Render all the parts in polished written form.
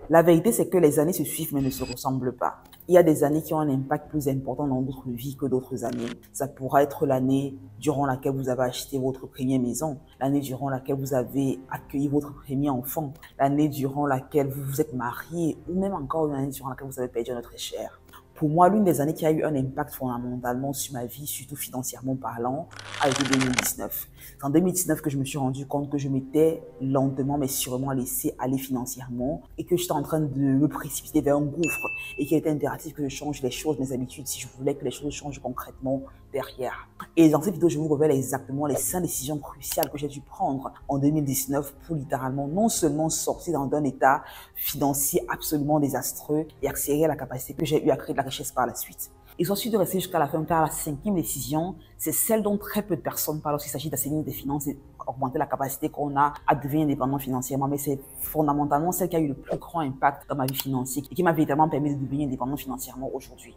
La vérité, c'est que les années se suivent mais ne se ressemblent pas. Il y a des années qui ont un impact plus important dans votre vie que d'autres années. Ça pourra être l'année durant laquelle vous avez acheté votre première maison, l'année durant laquelle vous avez accueilli votre premier enfant, l'année durant laquelle vous vous êtes marié, ou même encore une année durant laquelle vous avez perdu un être cher. Pour moi, l'une des années qui a eu un impact fondamentalement sur ma vie, surtout financièrement parlant, a été 2019. C'est en 2019 que je me suis rendu compte que je m'étais lentement mais sûrement laissé aller financièrement et que j'étais en train de me précipiter vers un gouffre et qu'il était impératif que je change les choses, mes habitudes, si je voulais que les choses changent concrètement derrière. Et dans cette vidéo, je vous révèle exactement les 5 décisions cruciales que j'ai dû prendre en 2019 pour littéralement non seulement sortir d'un état financier absolument désastreux et accélérer la capacité que j'ai eu à créer de la richesse par la suite. Il s'agit de rester jusqu'à la fin car la 5e décision, c'est celle dont très peu de personnes parlent lorsqu'il s'agit d'assainir des finances et augmenter la capacité qu'on a à devenir indépendant financièrement. Mais c'est fondamentalement celle qui a eu le plus grand impact dans ma vie financière et qui m'a véritablement permis de devenir indépendant financièrement aujourd'hui.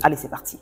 Allez, c'est parti.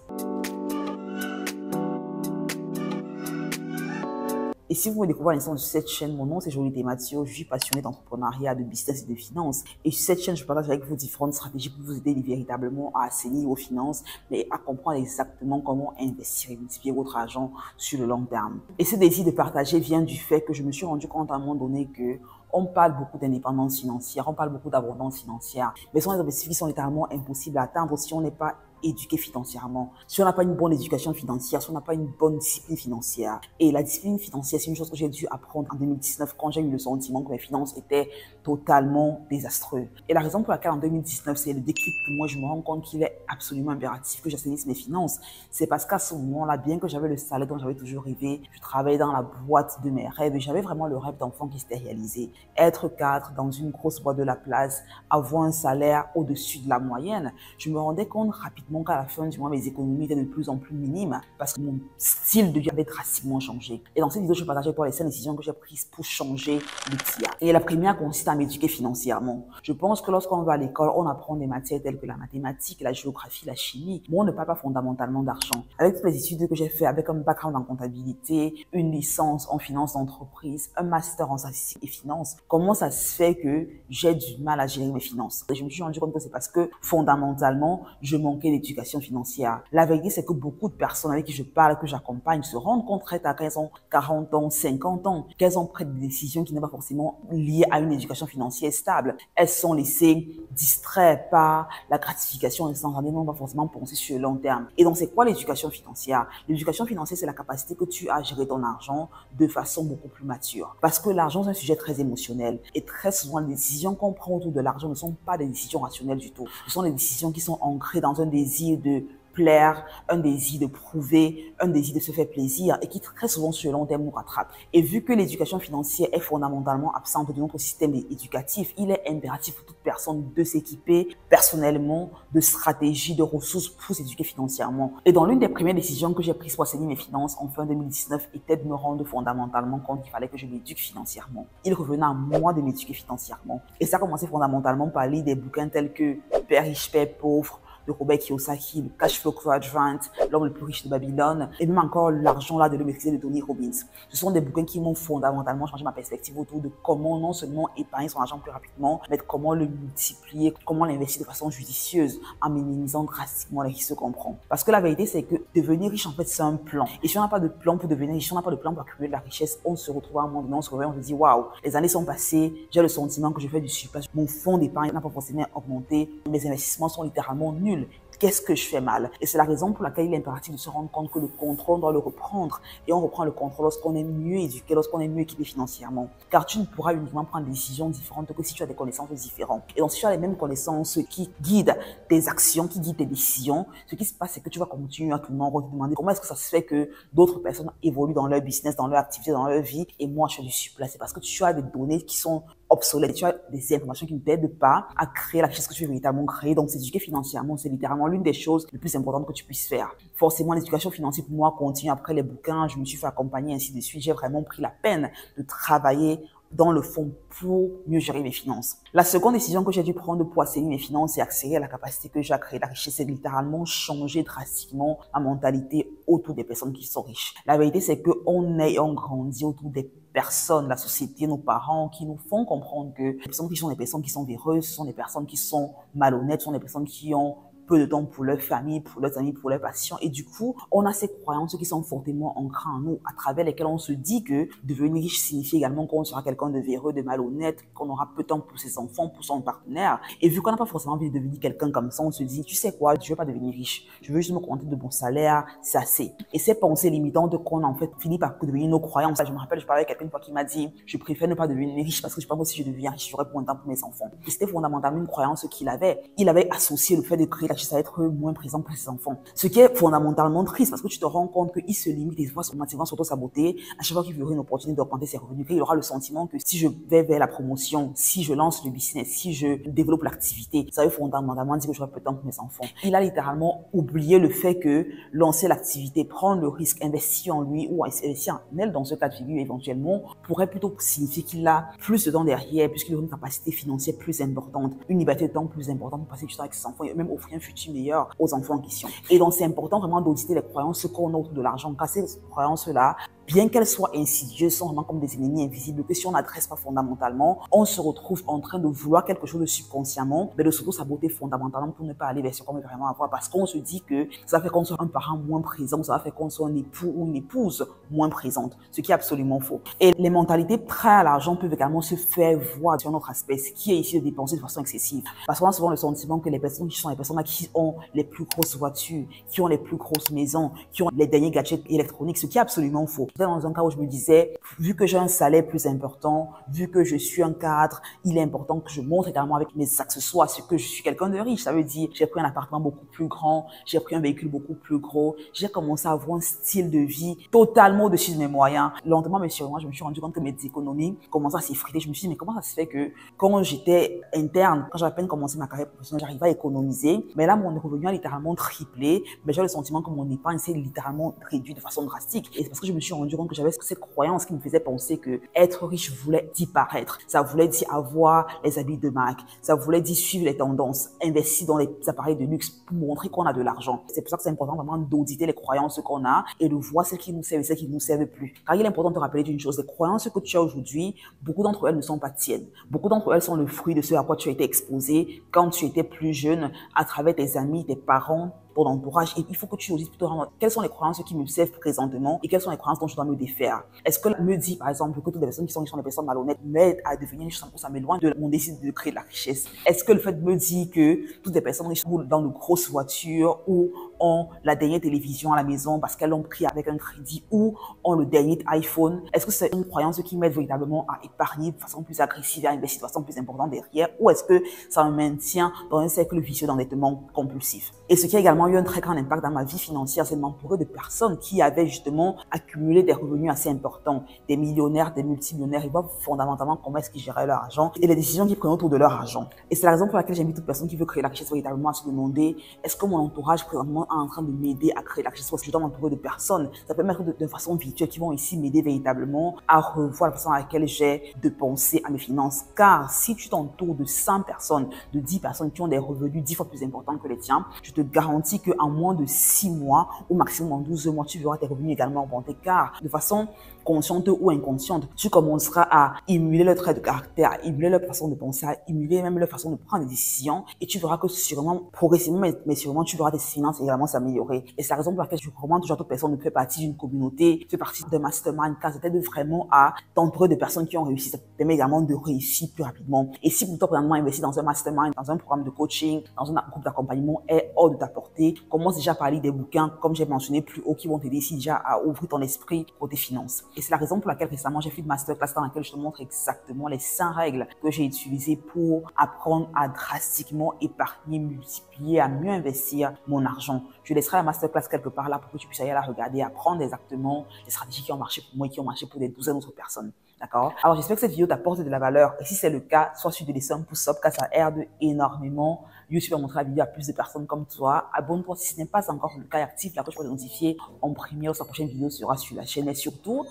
Et si vous me découvrez à l'instant sur cette chaîne, mon nom c'est Jolité Mathieu, je suis passionné d'entrepreneuriat, de business et de finances. Et sur cette chaîne, je partage avec vous différentes stratégies pour vous aider véritablement à assainir vos finances, mais à comprendre exactement comment investir et multiplier votre argent sur le long terme. Et ce désir de partager vient du fait que je me suis rendu compte à un moment donné que on parle beaucoup d'indépendance financière, on parle beaucoup d'abondance financière, mais ce sont des objectifs qui sont littéralement impossibles à atteindre si on n'est pas éduqué financièrement, si on n'a pas une bonne éducation financière, si on n'a pas une bonne discipline financière. Et la discipline financière, c'est une chose que j'ai dû apprendre en 2019 quand j'ai eu le sentiment que mes finances étaient totalement désastreuses. Et la raison pour laquelle en 2019, c'est le déclic pour moi, je me rends compte qu'il est absolument impératif que j'assainisse mes finances. C'est parce qu'à ce moment-là, bien que j'avais le salaire dont j'avais toujours rêvé, je travaillais dans la boîte de mes rêves et j'avais vraiment le rêve d'enfant qui s'était réalisé. Être cadre dans une grosse boîte de la place, avoir un salaire au-dessus de la moyenne, je me rendais compte rapidement qu'à la fin du mois, mes économies étaient de plus en plus minimes parce que mon style de vie avait drastiquement changé. Et dans cette vidéo, je partage avec toi les 5 décisions que j'ai prises pour changer le tir. Et la première consiste à m'éduquer financièrement. Je pense que lorsqu'on va à l'école, on apprend des matières telles que la mathématique, la géographie, la chimie, mais on ne parle pas fondamentalement d'argent. Avec toutes les études que j'ai fait, avec un background en comptabilité, une licence en finance d'entreprise, un master en statistique et finance, comment ça se fait que j'ai du mal à gérer mes finances? Et je me suis rendu compte que c'est parce que fondamentalement, je manquais d'éducation financière. La vérité, c'est que beaucoup de personnes avec qui je parle, que j'accompagne, se rendent compte très tard qu'elles ont 40 ans, 50 ans, qu'elles ont pris des décisions qui ne sont pas forcément liées à une éducation financière stable. Elles sont laissées distraites par la gratification instantanée, non pas forcément penser sur le long terme. Et donc, c'est quoi l'éducation financière? L'éducation financière, c'est la capacité que tu as à gérer ton argent de façon beaucoup plus mature. Parce que l'argent, c'est un sujet très émotionnel. Et très souvent, les décisions qu'on prend autour de l'argent ne sont pas des décisions rationnelles du tout. Ce sont des décisions qui sont ancrées dans un désir de plaire, un désir de prouver, un désir de se faire plaisir et qui très souvent sur le long terme nous rattrape. Et vu que l'éducation financière est fondamentalement absente de notre système éducatif, il est impératif pour toute personne de s'équiper personnellement de stratégies, de ressources pour s'éduquer financièrement. Et dans l'une des premières décisions que j'ai prises pour assainir mes finances en fin 2019 était de me rendre fondamentalement compte qu'il fallait que je m'éduque financièrement. Il revenait à moi de m'éduquer financièrement. Et ça a commencé fondamentalement par lire des bouquins tels que Père riche, Père pauvre, de Robert Kiyosaki, le Cash Flow Quadrant, L'homme le plus riche de Babylone, et même encore L'argent là de le maîtriser de Tony Robbins. Ce sont des bouquins qui m'ont fondamentalement changé ma perspective autour de comment non seulement épargner son argent plus rapidement, mais comment le multiplier, comment l'investir de façon judicieuse en minimisant drastiquement les risques qu'on prend. Parce que la vérité, c'est que devenir riche, en fait, c'est un plan. Et si on n'a pas de plan pour devenir riche, si on n'a pas de plan pour accumuler de la richesse, on se retrouve à un moment donné, on se réveille, on se dit waouh, les années sont passées, j'ai le sentiment que je fais du surplus, mon fonds d'épargne n'a pas forcément augmenté, mes investissements sont littéralement nuls. Qu'est-ce que je fais mal? Et c'est la raison pour laquelle il est impératif de se rendre compte que le contrôle, on doit le reprendre. Et on reprend le contrôle lorsqu'on est mieux éduqué, lorsqu'on est mieux équipé financièrement. Car tu ne pourras uniquement prendre des décisions différentes que si tu as des connaissances différentes. Et donc, si tu as les mêmes connaissances qui guident tes actions, qui guident tes décisions, ce qui se passe, c'est que tu vas continuer à tourner en rond, te demander comment est-ce que ça se fait que d'autres personnes évoluent dans leur business, dans leur activité, dans leur vie, et moi, je fais du surplus. C'est parce que tu as des données qui sont obsolètes. Tu as des informations qui ne t'aident pas à créer la richesse que tu veux véritablement créer. Donc, s'éduquer financièrement, c'est littéralement l'une des choses les plus importantes que tu puisses faire. Forcément, l'éducation financière, pour moi, continue après les bouquins. Je me suis fait accompagner, ainsi de suite. J'ai vraiment pris la peine de travailler dans le fond pour mieux gérer mes finances. La seconde décision que j'ai dû prendre pour assainir mes finances et accélérer la capacité que j'ai à créer la richesse, c'est littéralement changer drastiquement la mentalité autour des personnes qui sont riches. La vérité, c'est qu'on grandit autour des personnes, la société, nos parents, qui nous font comprendre que les personnes riches sont des personnes qui sont véreuses, ce sont des personnes qui sont malhonnêtes, ce sont des personnes qui ont peu de temps pour leur famille, pour leurs amis, pour leurs patients. Et du coup, on a ces croyances qui sont fortement ancrées en nous, à travers lesquelles on se dit que devenir riche signifie également qu'on sera quelqu'un de véreux, de malhonnête, qu'on aura peu de temps pour ses enfants, pour son partenaire. Et vu qu'on n'a pas forcément envie de devenir quelqu'un comme ça, on se dit, tu sais quoi, je veux pas devenir riche. Je veux juste me contenter de mon salaire, c'est assez. Et ces pensées limitantes qu'on a en fait fini par devenir nos croyances. Je me rappelle, je parlais avec quelqu'un une fois qui m'a dit, je préfère ne pas devenir riche parce que je pense que si je deviens riche, j'aurai moins de temps pour mes enfants. Et c'était fondamentalement une croyance qu'il avait. Il avait associé le fait de créer la richesse à être moins présent pour ses enfants. Ce qui est fondamentalement triste parce que tu te rends compte qu'il se limite des fois automatiquement sur sa beauté. À chaque fois qu'il verra une opportunité d'augmenter ses revenus, il aura le sentiment que si je vais vers la promotion, si je lance le business, si je développe l'activité, ça veut fondamentalement dire que j'aurai peu de temps pour mes enfants. Il a littéralement oublié le fait que lancer l'activité, prendre le risque, investir en lui ou investir en elle dans ce cas de figure éventuellement pourrait plutôt signifier qu'il a plus de temps derrière puisqu'il aura une capacité financière plus importante, une liberté de temps plus importante pour passer du temps avec ses enfants et même offrir un futur meilleur aux enfants en question. Et donc, c'est important vraiment d'auditer les croyances qu'on a autour de l'argent, car ces croyances-là, bien qu'elles soient insidieuses, sont vraiment comme des ennemis invisibles que si on n'adresse pas fondamentalement, on se retrouve en train de vouloir quelque chose de subconsciemment, mais de s'auto-saboter fondamentalement pour ne pas aller vers ce qu'on veut vraiment avoir, parce qu'on se dit que ça fait qu'on soit un parent moins présent, ça va faire qu'on soit un époux ou une épouse moins présente, ce qui est absolument faux. Et les mentalités prêtes à l'argent peuvent également se faire voir sur notre aspect, ce qui est ici de dépenser de façon excessive. Parce qu'on a souvent le sentiment que les personnes qui sont les personnes qui ont les plus grosses voitures, qui ont les plus grosses maisons, qui ont les derniers gadgets électroniques, ce qui est absolument faux. J'étais dans un cas où je me disais, vu que j'ai un salaire plus important, vu que je suis un cadre, il est important que je montre également avec mes accessoires ce que je suis quelqu'un de riche. Ça veut dire, j'ai pris un appartement beaucoup plus grand, j'ai pris un véhicule beaucoup plus gros, j'ai commencé à avoir un style de vie totalement au-dessus de mes moyens. Lentement, mais sûrement, je me suis rendu compte que mes économies commençaient à s'effriter. Je me suis dit, mais comment ça se fait que quand j'étais interne, quand j'avais à peine commencé ma carrière professionnelle, j'arrivais à économiser, mais là, mon revenu a littéralement triplé, mais j'ai le sentiment que mon épargne s'est littéralement réduite de façon drastique. Et c'est parce que je me suis rendu compte que j'avais cette croyance qui me faisait penser que être riche voulait dire paraître. Ça voulait dire avoir les habits de marque. Ça voulait dire suivre les tendances, investir dans les appareils de luxe pour montrer qu'on a de l'argent. C'est pour ça que c'est important vraiment d'auditer les croyances qu'on a et de voir celles qui nous servent et celles qui ne nous servent plus. Car il est important de te rappeler d'une chose, les croyances que tu as aujourd'hui, beaucoup d'entre elles ne sont pas tiennes. Beaucoup d'entre elles sont le fruit de ce à quoi tu as été exposé quand tu étais plus jeune, à travers tes amis, tes parents, ton entourage. Et il faut que tu audites plutôt quelles sont les croyances qui me servent présentement et quelles sont les croyances dont je dois me défaire. Est-ce que me dit, par exemple, que toutes les personnes qui sont des personnes malhonnêtes m'aident à devenir riche, ça m'éloigne de mon désir de créer de la richesse? Est-ce que le fait de me dire que toutes les personnes riches roulent dans de grosses voitures ou ont la dernière télévision à la maison parce qu'elles l'ont pris avec un crédit ou ont le dernier iPhone, est-ce que c'est une croyance qui m'aide véritablement à épargner de façon plus agressive et à investir de façon plus importante derrière, ou est-ce que ça me maintient dans un cercle vicieux d'endettement compulsif? Et ce qui a également eu un très grand impact dans ma vie financière, c'est de m'entourer de personnes qui avaient justement accumulé des revenus assez importants, des millionnaires, des multimillionnaires. Ils voient fondamentalement comment est-ce qu'ils géraient leur argent et les décisions qu'ils prenaient autour de leur argent. Et c'est la raison pour laquelle j'invite toute personne qui veut créer la richesse véritablement à se demander, est-ce que mon entourage présentement est en train de m'aider à créer la richesse? Parce que je dois m'entourer de personnes. Ça peut mettre de façon virtuelle qui vont ici m'aider véritablement à revoir la façon à laquelle j'ai de penser à mes finances. Car si tu t'entoures de 100 personnes, de 10 personnes qui ont des revenus 10 fois plus importants que les tiens, je te garantis qu'en moins de 6 mois, au maximum en 12 mois, tu verras tes revenus également augmenter. Car de façon consciente ou inconsciente, tu commenceras à émuler leur trait de caractère, à émuler leur façon de penser, à émuler même leur façon de prendre des décisions, et tu verras que sûrement, progressivement, mais sûrement, tu verras tes finances également s'améliorer. Et c'est la raison pour laquelle je recommande toujours à toute personne de faire partie d'une communauté, de faire partie d'un mastermind, car ça t'aide vraiment à t'entourer de personnes qui ont réussi. Ça te permet également de réussir plus rapidement. Et si pour toi, présentement, investir dans un mastermind, dans un programme de coaching, dans un groupe d'accompagnement est hors de ta portée, commence déjà par lire des bouquins, comme j'ai mentionné plus haut, qui vont t'aider ici déjà à ouvrir ton esprit pour tes finances. Et c'est la raison pour laquelle récemment j'ai fait une masterclass dans laquelle je te montre exactement les 100 règles que j'ai utilisées pour apprendre à drastiquement épargner, multiplier, à mieux investir mon argent. Je laisserai la masterclass quelque part là pour que tu puisses aller la regarder, apprendre exactement les stratégies qui ont marché pour moi et qui ont marché pour des douzaines d'autres personnes. D'accord? Alors, j'espère que cette vidéo t'apporte de la valeur. Et si c'est le cas, sois sûr de laisser un pouce up car ça aide énormément. YouTube va montrer la vidéo à plus de personnes comme toi. Abonne-toi si ce n'est pas encore le cas et active la cloche pour te notifier en première. Sa prochaine vidéo sera sur la chaîne. Et surtout,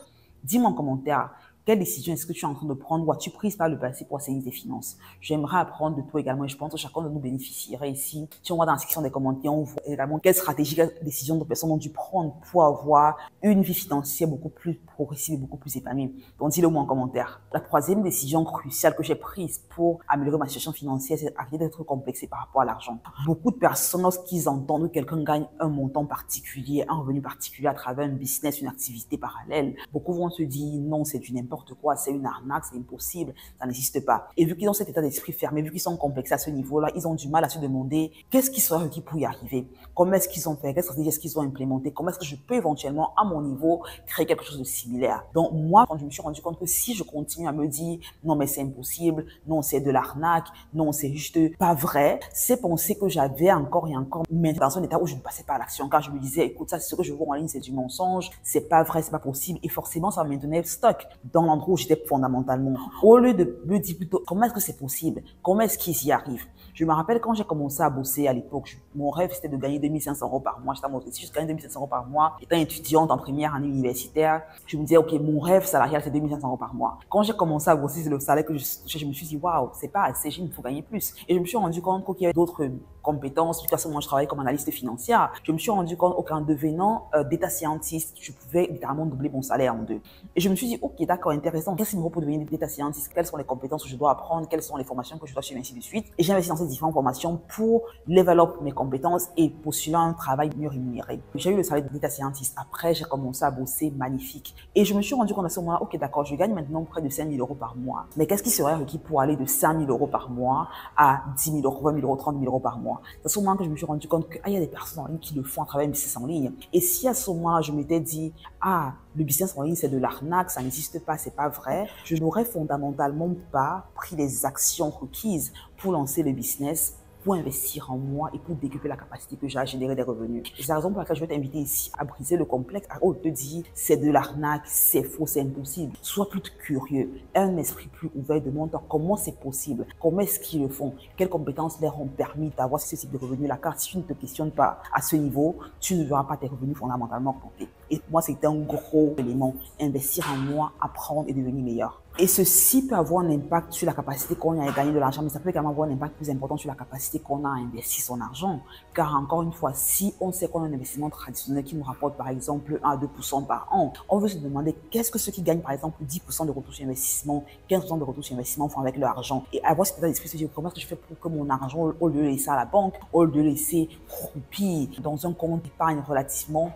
dis-moi en commentaire Quelle décision est-ce que tu es en train de prendre ou as-tu prise par le passé pour assainir tes finances? J'aimerais apprendre de toi également et je pense que chacun de nous bénéficierait ici. Si on va dans la section des commentaires, on voit également quelle stratégie, quelle décision de personnes ont dû prendre pour avoir une vie financière beaucoup plus progressive et beaucoup plus épanouie. Donc, dis-le moi en commentaire. La troisième décision cruciale que j'ai prise pour améliorer ma situation financière, c'est arrêter d'être complexé par rapport à l'argent. Beaucoup de personnes, lorsqu'ils entendent que quelqu'un gagne un montant particulier, un revenu particulier à travers un business, une activité parallèle, beaucoup vont se dire non, c'est du n'importe quoi, c'est une arnaque, c'est impossible, ça n'existe pas. Et vu qu'ils ont cet état d'esprit fermé, vu qu'ils sont complexés à ce niveau-là, ils ont du mal à se demander qu'est-ce qui sera requis pour y arriver, comment est-ce qu'ils ont fait, quelle stratégie est-ce qu'ils ont implémenté, comment est-ce que je peux éventuellement, à mon niveau, créer quelque chose de similaire. Donc moi, quand je me suis rendu compte que si je continue à me dire non mais c'est impossible, non c'est de l'arnaque, non c'est juste pas vrai, ces pensées que j'avais encore et encore, mais dans un état où je ne passais pas à l'action, car je me disais écoute, ça c'est ce que je vois en ligne, c'est du mensonge, c'est pas vrai, c'est pas possible, et forcément ça me maintenait stock dans l'endroit où j'étais fondamentalement. Au lieu de me dire plutôt comment est-ce que c'est possible, comment est-ce qu'ils y arrivent. Je me rappelle quand j'ai commencé à bosser à l'époque, mon rêve c'était de gagner 2500 € par mois. Si je gagnais 2500 € par mois, étant étudiante en première année universitaire, je me disais ok, mon rêve salarial c'est 2500 € par mois. Quand j'ai commencé à bosser, c'est le salaire que je me suis dit waouh, c'est pas assez, il me faut gagner plus. Et je me suis rendu compte qu'il y avait d'autres compétences. De toute façon, moi je travaillais comme analyste financière. Je me suis rendu compte qu'en devenant data scientist, je pouvais littéralement doubler mon salaire en deux. Et je me suis dit ok, d'accord, intéressant. Qu'est-ce qu'il me faut pour devenir data scientist? Quelles sont les compétences que je dois apprendre? Quelles sont les formations que je dois suivre, ainsi de suite. Et j'ai investi dans ces différentes formations pour level up mes compétences et postuler un travail mieux rémunéré. J'ai eu le salaire de data scientist. Après, j'ai commencé à bosser magnifique. Et je me suis rendu compte à ce moment-là, ok, d'accord, je gagne maintenant près de 5 000 € par mois. Mais qu'est-ce qui serait requis pour aller de 5 000 € par mois à 10 000 €, 20 000 €, 30 000 € par mois? C'est à ce moment que je me suis rendu compte qu'il y a des personnes en ligne qui le font à travers un business en ligne. Et si à ce moment-là, je m'étais dit, ah, le business en ligne, c'est de l'arnaque, ça n'existe pas, c'est pas vrai, je n'aurais fondamentalement pas pris les actions requises pour lancer le business, pour investir en moi et pour décupler la capacité que j'ai à générer des revenus. Et c'est la raison pour laquelle je vais t'inviter ici à briser le complexe, à te dire c'est de l'arnaque, c'est faux, c'est impossible. Sois plus curieux, aie un esprit plus ouvert, demande-toi comment c'est possible, comment est-ce qu'ils le font, quelles compétences leur ont permis d'avoir ce type de revenus-là, car si tu ne te questionnes pas à ce niveau, tu ne verras pas tes revenus fondamentalement augmenter. Et moi, c'était un gros élément, investir en moi, apprendre et devenir meilleur. Et ceci peut avoir un impact sur la capacité qu'on a à gagner de l'argent, mais ça peut également avoir un impact plus important sur la capacité qu'on a à investir son argent. Car encore une fois, si on sait qu'on a un investissement traditionnel qui nous rapporte par exemple 1 à 2% par an, on veut se demander qu'est-ce que ceux qui gagnent par exemple 10% de retour sur investissement, 15% de retour sur investissement font avec leur argent. Et avoir cet état d'esprit, se dire comment est-ce que je fais pour que mon argent, au lieu de le laisser à la banque, au lieu de le laisser croupir dans un compte d'épargne relativement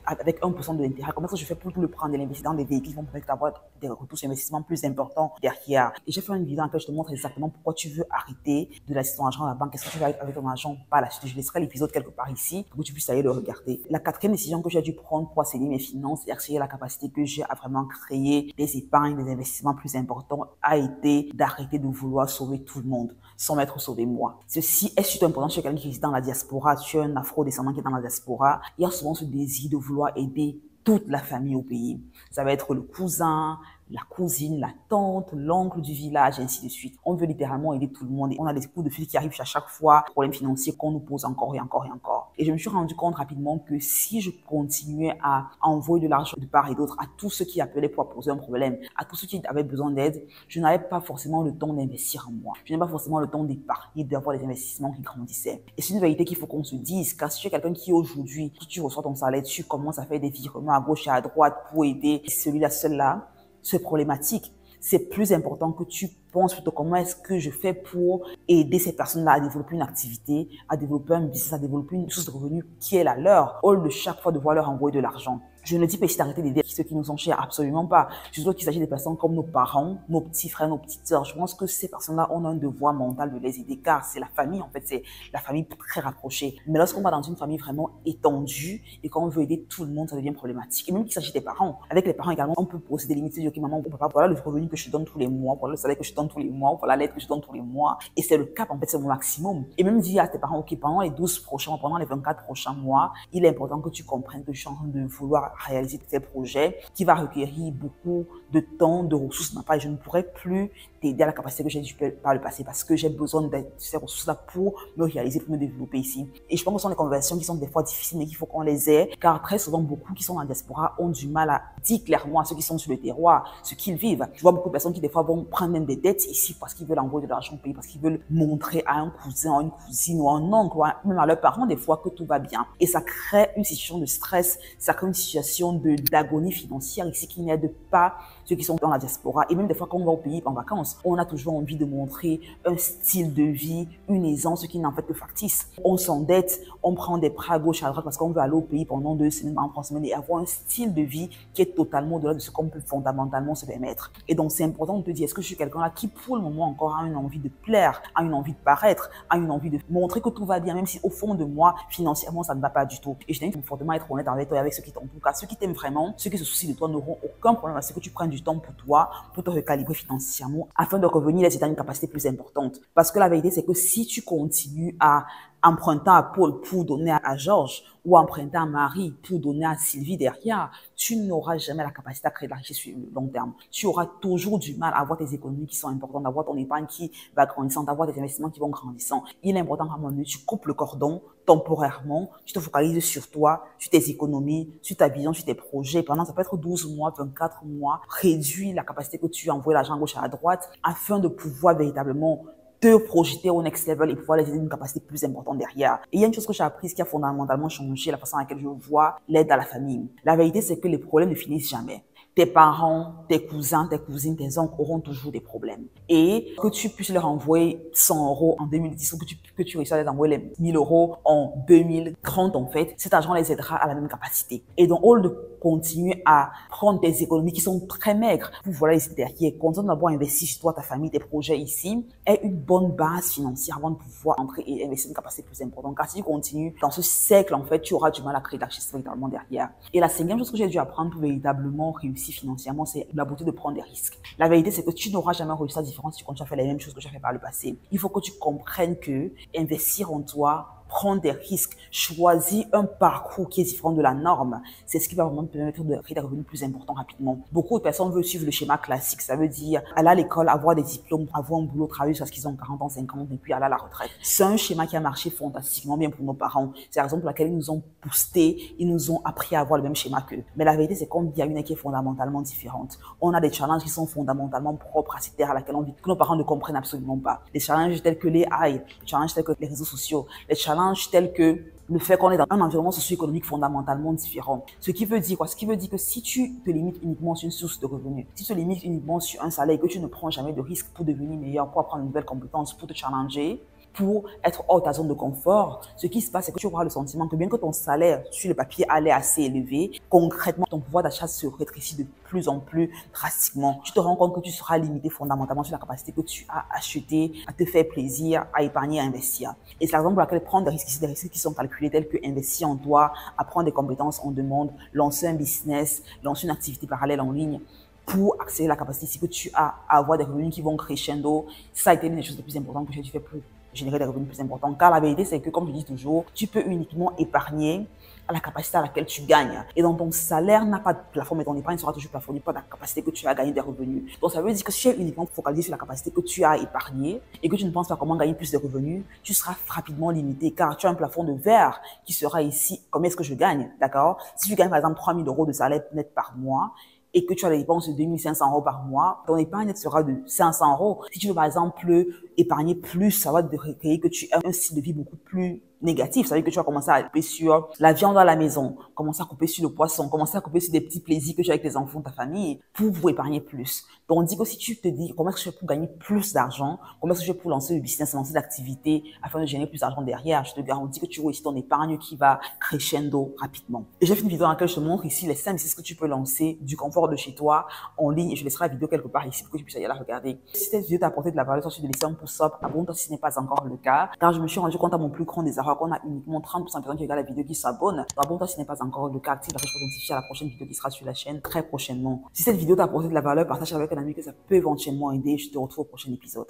avec 1% de l'intérêt, comment est-ce que je fais pour le prendre et l'investir dans des véhicules qui vont permettre d'avoir des retours sur investissement plus importants derrière. Et j'ai fait une vidéo dans laquelle je te montre exactement pourquoi tu veux arrêter de laisser ton argent à la banque. Qu'est-ce que tu veux avec ton argent par la suite. Je laisserai l'épisode quelque part ici pour que tu puisses aller le regarder. La quatrième décision que j'ai dû prendre pour assainir mes finances et accélérer la capacité que j'ai à vraiment créer des épargnes, des investissements plus importants a été d'arrêter de vouloir sauver tout le monde sans m'être sauvé moi. Ceci est surtout important chez quelqu'un qui est dans la diaspora. Tu es un afro-descendant qui est dans la diaspora. Il y a souvent ce désir de vouloir aider toute la famille au pays. Ça va être le cousin, la cousine, la tante, l'oncle du village, et ainsi de suite. On veut littéralement aider tout le monde. Et on a des coups de fil qui arrivent à chaque fois, problèmes financiers qu'on nous pose encore et encore et encore. Et je me suis rendu compte rapidement que si je continuais à envoyer de l'argent de part et d'autre à tous ceux qui appelaient pour poser un problème, à tous ceux qui avaient besoin d'aide, je n'avais pas forcément le temps d'investir en moi. Je n'avais pas forcément le temps d'épargner, d'avoir des investissements qui grandissaient. Et c'est une vérité qu'il faut qu'on se dise, car si tu es quelqu'un qui aujourd'hui, si tu reçois ton salaire, tu commences à faire des virements à gauche et à droite pour aider celui-là, seul-là, c'est problématique. C'est plus important que tu penses plutôt comment est-ce que je fais pour aider ces personnes-là à développer une activité, à développer un business, à développer une source de revenus qui est la leur, au lieu de chaque fois devoir leur envoyer de l'argent. Je ne dis pas ici d'arrêter d'aider ceux qui nous sont chers, absolument pas. Je veux qu'il s'agit des personnes comme nos parents, nos petits frères, nos petites sœurs. Je pense que ces personnes-là ont un devoir mental de les aider, car c'est la famille, en fait, c'est la famille très rapprochée. Mais lorsqu'on va dans une famille vraiment étendue et qu'on veut aider tout le monde, ça devient problématique. Et même qu'il s'agit des parents. Avec les parents également, on peut poser des limites, dire, ok, maman, papa, voilà le revenu que je te donne tous les mois, voilà le salaire que je te donne donne tous les mois, voilà l'aide que je donne tous les mois. Et c'est le cap, en fait, c'est mon maximum. Et même dire à tes parents, OK, pendant les 12 prochains, pendant les 24 prochains mois, il est important que tu comprennes que je suis en train de vouloir réaliser tes projets qui va requérir beaucoup de temps, de ressources de ma part. Je ne pourrai plus t'aider à la capacité que j'ai dû par le passé parce que j'ai besoin de ces ressources-là pour me réaliser, pour me développer ici. Et je pense que ce sont des conversations qui sont des fois difficiles, mais qu'il faut qu'on les ait, car très souvent, beaucoup qui sont en diaspora ont du mal à dire clairement à ceux qui sont sur le terroir ce qu'ils vivent. Je vois beaucoup de personnes qui, des fois, vont prendre même des dettes ici parce qu'ils veulent envoyer de l'argent au pays, parce qu'ils veulent montrer à un cousin, à une cousine ou à un oncle, ou même à leurs parents, des fois, que tout va bien. Et ça crée une situation de stress, ça crée une situation d'agonie financière ici qui n'aide pas ceux qui sont dans la diaspora. Et même des fois, quand on va au pays en vacances, on a toujours envie de montrer un style de vie, une aisance, ce qui n'est en fait que factice. On s'endette, on prend des prêts à gauche, à droite parce qu'on veut aller au pays pendant 2 semaines, en 3 semaines et avoir un style de vie qui est totalement au-delà de ce qu'on peut fondamentalement se permettre. Et donc, c'est important de te dire, est-ce que je suis quelqu'un là qui, pour le moment, encore a une envie de plaire, a une envie de paraître, a une envie de montrer que tout va bien, même si au fond de moi, financièrement, ça ne va pas du tout. Et je t'invite fortement à être honnête avec toi et avec ceux qui t'entourent. Car ceux qui t'aiment vraiment, ceux qui se soucient de toi n'auront aucun problème à ce que tu prennes du temps pour toi, pour te recalibrer financièrement, afin de revenir à une capacité plus importante. Parce que la vérité, c'est que si tu continues à emprunter à Paul pour donner à Georges, ou emprunter à Marie pour donner à Sylvie derrière, tu n'auras jamais la capacité à créer de la richesse sur le long terme. Tu auras toujours du mal à avoir tes économies qui sont importantes, d'avoir ton épargne qui va grandissant, d'avoir des investissements qui vont grandissant. Il est important qu'à un moment donné, tu coupes le cordon temporairement, tu te focalises sur toi, sur tes économies, sur ta vision, sur tes projets. Pendant, ça peut être 12 mois, 24 mois, réduis la capacité que tu envoies l'argent à gauche à droite afin de pouvoir véritablement te projeter au next level et pouvoir les aider une capacité plus importante derrière. Et il y a une chose que j'ai apprise qui a fondamentalement changé la façon à laquelle je vois l'aide à la famille. La vérité, c'est que les problèmes ne finissent jamais. Tes parents, tes cousins, tes cousines, tes oncles auront toujours des problèmes. Et que tu puisses leur envoyer 100 euros en 2010 ou que tu réussisses à les envoyer les 1000 euros en 2030, en fait, cet argent les aidera à la même capacité. Et donc, au lieu de continuer à prendre tes économies qui sont très maigres pour voilà les aider derrière, continue d'avoir investi sur toi, ta famille, tes projets ici, est une bonne base financière avant de pouvoir entrer et investir une capacité plus importante. Car si tu continues dans ce cercle, en fait, tu auras du mal à créer de la richesse véritablement derrière. Et la cinquième chose que j'ai dû apprendre pour véritablement réussir financièrement, c'est la beauté de prendre des risques. La vérité, c'est que tu n'auras jamais réussi à différence si tu continues à faire les mêmes choses que tu as fait par le passé. Il faut que tu comprennes que investir en toi, prendre des risques, choisir un parcours qui est différent de la norme, c'est ce qui va vraiment te permettre de créer des revenus plus importants rapidement. Beaucoup de personnes veulent suivre le schéma classique, ça veut dire aller à l'école, avoir des diplômes, avoir un boulot, travailler jusqu'à ce qu'ils ont 40 ans, 50 et puis aller à la retraite. C'est un schéma qui a marché fantastiquement bien pour nos parents. C'est la raison pour laquelle ils nous ont boosté, ils nous ont appris à avoir le même schéma qu'eux. Mais la vérité, c'est qu'on vit à une qui est fondamentalement différente. On a des challenges qui sont fondamentalement propres à cette terre à laquelle on vit, que nos parents ne comprennent absolument pas. Des challenges tels que les AI, des challenges tels que les réseaux sociaux, les challenges tels que le fait qu'on est dans un environnement socio-économique fondamentalement différent. Ce qui veut dire quoi? Ce qui veut dire que si tu te limites uniquement sur une source de revenus, si tu te limites uniquement sur un salaire et que tu ne prends jamais de risque pour devenir meilleur, pour apprendre de nouvelles compétences, pour te challenger, pour être hors de ta zone de confort, ce qui se passe, c'est que tu auras le sentiment que bien que ton salaire sur le papier allait assez élevé, concrètement, ton pouvoir d'achat se rétrécit de plus en plus drastiquement. Tu te rends compte que tu seras limité fondamentalement sur la capacité que tu as acheté, à te faire plaisir, à épargner, à investir. Et c'est la raison pour laquelle prendre des risques ici, des risques qui sont calculés tels que investir en toi, apprendre des compétences en demande, lancer un business, lancer une activité parallèle en ligne, pour accélérer la capacité ici que tu as à avoir des revenus qui vont crescendo. Ça a été une des choses les plus importantes que j'ai dû faire pour générer des revenus plus importants. Car la vérité, c'est que, comme je dis toujours, tu peux uniquement épargner à la capacité à laquelle tu gagnes. Et donc, ton salaire n'a pas de plafond, mais ton épargne sera toujours plafonnée par la capacité que tu as à gagner des revenus. Donc, ça veut dire que si tu es uniquement focalisé sur la capacité que tu as à épargner et que tu ne penses pas comment gagner plus de revenus, tu seras rapidement limité car tu as un plafond de verre qui sera ici. Combien est-ce que je gagne? D'accord? Si tu gagnes, par exemple, 3 000 euros de salaire net par mois, et que tu as des dépenses de 2 500 euros par mois, ton épargne nette sera de 500 euros. Si tu veux, par exemple, épargner plus, ça va te créer que tu aies un style de vie beaucoup plus négatif. Ça veut dire que tu vas commencer à couper sur la viande à la maison, commencer à couper sur le poisson, commencer à couper sur des petits plaisirs que tu as avec tes enfants, ta famille, pour vous épargner plus. Donc, on dit que si tu te dis comment est-ce que je fais pour gagner plus d'argent, comment est-ce que je fais pour lancer le business, lancer l'activité afin de générer plus d'argent derrière, je te garantis que tu auras ici ton épargne qui va crescendo rapidement. Et j'ai fait une vidéo dans laquelle je te montre ici les 5 business que tu peux lancer du confort de chez toi en ligne et je laisserai la vidéo quelque part ici pour que tu puisses aller la regarder. Si cette vidéo t'a apporté de la valeur, sois sûr de laisser un pouce up, abonne-toi si ce n'est pas encore le cas, car je me suis rendu compte à mon plus grand désarroi remarquera qu'on a uniquement 30% de personnes qui regardent la vidéo qui s'abonnent. Abonne-toi si ce n'est pas encore le cas, active la cloche pour être notifié à la prochaine vidéo qui sera sur la chaîne très prochainement. Si cette vidéo t'a apporté de la valeur, partage avec un ami que ça peut éventuellement aider. Je te retrouve au prochain épisode.